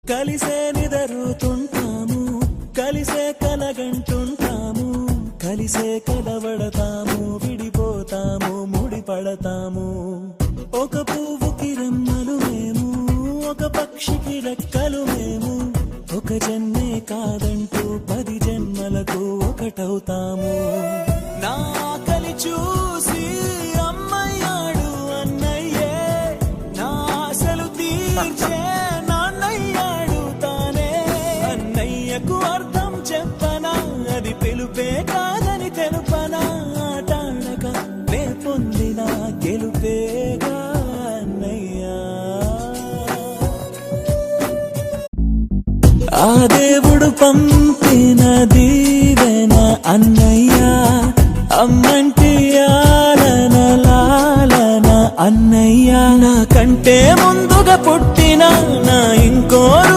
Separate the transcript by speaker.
Speaker 1: కలిసే నిదరుతుంటాము, కలిసే కలగంటుంటాము, కలిసే కలవడతాము, విడిపోతాము, ముడిపడతాము. ఒక పువ్వుకి రెమ్మలు మేము, ఒక పక్షికి రెక్కలు మేము, ఒక జన్మే కాదంటూ 10 జన్మలకు ఒకటవుతాము. నా కలి చూసి అమ్మయ్యాడు అన్నయ్యే, నా ఆశలు తీర్చే నాన్నయ్యాడు తానే. అన్నయ్యకు అర్థం చెప్పనా, అది పిలుపే కాదని తెలుపనా, ఆటాడక నే పొందిన గెలుపేగా అన్నయ్యా. ఆ దేవుడు పంపిన దీవెన అన్నయ్యా, అమ్మంటి ఆలన లాలన అన్నయ్యా. నా కంటే ముందుగా పుట్టిన నా ఇంకోరు